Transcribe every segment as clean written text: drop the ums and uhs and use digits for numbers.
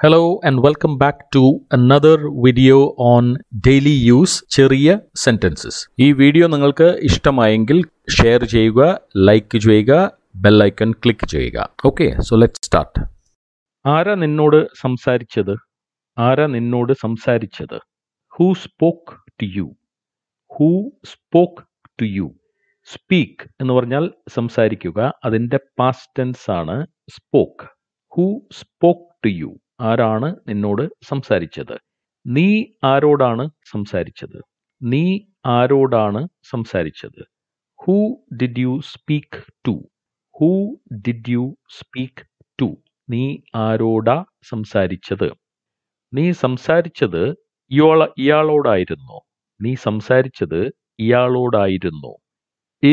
Hello and welcome back to another video on daily use ചെറിയ sentences. ഈ video നിങ്ങൾക്ക് ഇഷ്ടമായെങ്കിൽ ഷെയർ ചെയ്യുക, ലൈക്ക് ചെയ്യുക, ബെൽ ഐക്കൺ ക്ലിക്ക് ചെയ്യുക. Okay, so let's start. ആരാ നിന്നോട് സംസാരിച്ചത്? ആരാ നിന്നോട് സംസാരിച്ചത്? Who spoke to you? Who spoke to you? Speak എന്ന് പറഞ്ഞാൽ സംസാരിക്കുക. അതിന്റെ past tense ആണ് spoke. Who spoke to you? ആരാണ് നിന്നോട് സംസാരിച്ചത്? നീ ആരോടാണ് സംസാരിച്ചത്? നീ ആരോടാണ് സംസാരിച്ചത്? Who did you speak to? Who did you speak to? നീ ആരോടാ സംസാരിച്ചത്? നീ സംസാരിച്ചത് ഇയാളോടായിരുന്നോ? നീ സംസാരിച്ചത് ഇയാളോടായിരുന്നോ?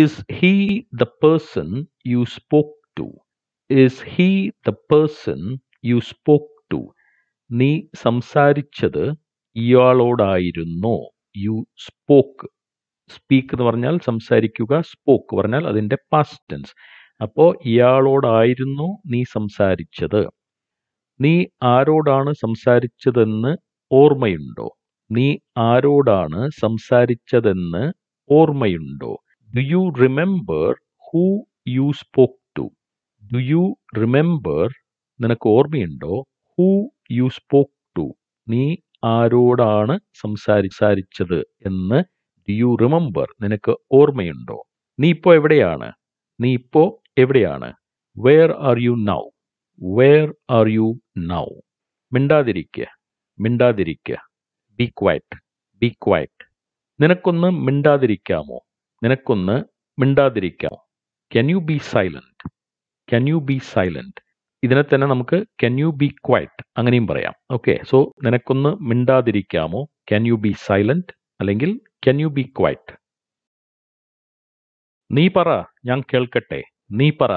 Is he the person you spoke to? Is he the person you spoke to? നീ സംസാരിച്ചത് ഇയാളോടായിരുന്നോ? You spoke. Speak എന്ന് പറഞ്ഞാൽ സംസാരിക്കുക, spoke പറഞ്ഞാൽ അതിന്റെ past tense. അപ്പോൾ ഇയാളോടായിരുന്നു നീ സംസാരിച്ചത്. നീ ആരോടാണ് സംസാരിച്ചതെന്ന് ഓർമ്മയുണ്ടോ? നീ ആരോടാണ് സംസാരിച്ചതെന്ന് ഓർമ്മയുണ്ടോ? Do you remember who you spoke to? Do you remember? നിനക്ക് ഓർമ്മയുണ്ടോ? Who you spoke to? നീ ആരോടാണ് സംസാരിച്ചത് എന്ന് Do you remember? നിനക്ക് ഓർമ്മയുണ്ടോ? നീ ഇപ്പോ എവിടെയാണ്? നീ ഇപ്പോ എവിടെയാണ്? Where are you now? Where are you now? മിണ്ടാതിരിക്കുക, മിണ്ടാതിരിക്കുക. Be quiet, be quiet. നിനക്കൊന്ന് മിണ്ടാതിരിക്കാമോ? നിനക്കൊന്ന് മിണ്ടാതിരിക്കാമോ? Can you be silent? Can you be silent? ഇതിനെ തന്നെ നമുക്ക് can you be quiet അങ്ങനെയും പറയാം. ഓക്കെ, സോ നിനക്കൊന്ന് മിണ്ടാതിരിക്കാമോ? Can you be silent? അല്ലെങ്കിൽ can you be quiet? നീ പറ, ഞാൻ കേൾക്കട്ടെ. നീ പറ,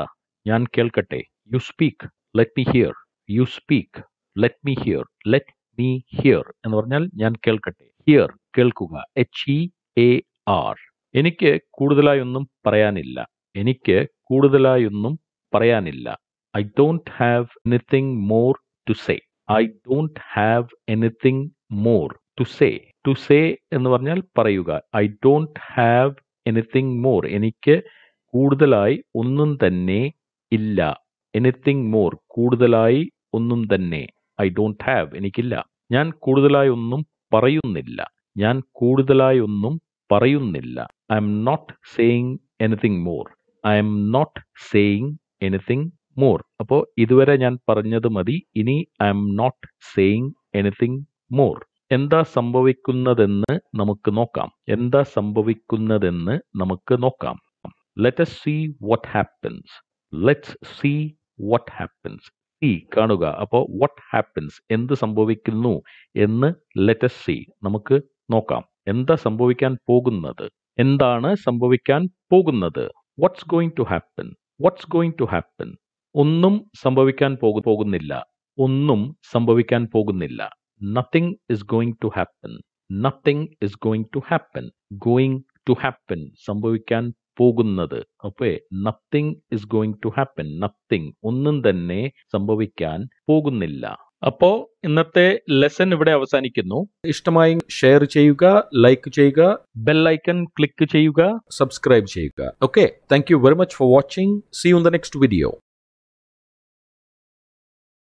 ഞാൻ കേൾക്കട്ടെ. You speak, let me hear. You speak, let me hear. Let me hear എന്ന് പറഞ്ഞാൽ ഞാൻ കേൾക്കട്ടെ. Hear, കേൾക്കുക. HEAR. എനിക്ക് കൂടുതലായൊന്നും പറയാനില്ല. എനിക്ക് കൂടുതലായൊന്നും പറയാനില്ല. I don't have anything more to say. I don't have anything more to say. To say എന്ന് പറഞ്ഞാൽ പറയുക. I don't have anything more. എനിക്ക് കൂടുതലായി ഒന്നും തന്നെ ഇല്ല. Anything more. കൂടുതലായി ഒന്നും തന്നെ. I don't have. എനിക്കില്ല. ഞാൻ കൂടുതലായി ഒന്നും പറയുന്നില്ല. ഞാൻ കൂടുതലായി ഒന്നും പറയുന്നില്ല. I am not saying anything more. I am not saying anything more. അപ്പോൾ ഇതുവരെ ഞാൻ പറഞ്ഞത് മതി. ഇനി I am not saying anything more. എന്താ സംഭവിക്കുന്നതെന്ന് നമുക്ക് നോക്കാം. എന്താ സംഭവിക്കുന്നതെന്ന് നമുക്ക് നോക്കാം. Let us see what happens. Let's see what happens. See, കാണുക. അപ്പോൾ what happens, എന്ത് സംഭവിക്കുന്നു എന്ന് let us see, നമുക്ക് നോക്കാം. എന്താ സംഭവിക്കാൻ പോകുന്നത്? എന്താണ് സംഭവിക്കാൻ പോകുന്നത്? What's going to happen? What's going to happen? ഒന്നും സംഭവിക്കാൻ പോകുന്നില്ല. ഒന്നും സംഭവിക്കാൻ പോകുന്നില്ല. Nothing is going to happen. Nothing is going to happen. Going to happen. സംഭവിക്കാൻ പോകുന്നത്. അപ്പോൾ nothing is going to happen. Nothing. ഒന്നും തന്നെ സംഭവിക്കാൻ പോകുന്നില്ല. അപ്പോൾ ഇന്നത്തെ ലെസൺ ഇവിടെ അവസാനിക്കുന്നു. ഇഷ്ടമായി ഷെയർ ചെയ്യുക, ലൈക്ക് ചെയ്യുക, ബെൽ ഐക്കൺ ക്ലിക്ക് ചെയ്യുക, സബ്സ്ക്രൈബ് ചെയ്യുക. Okay, thank you very much for watching. See you in the next video.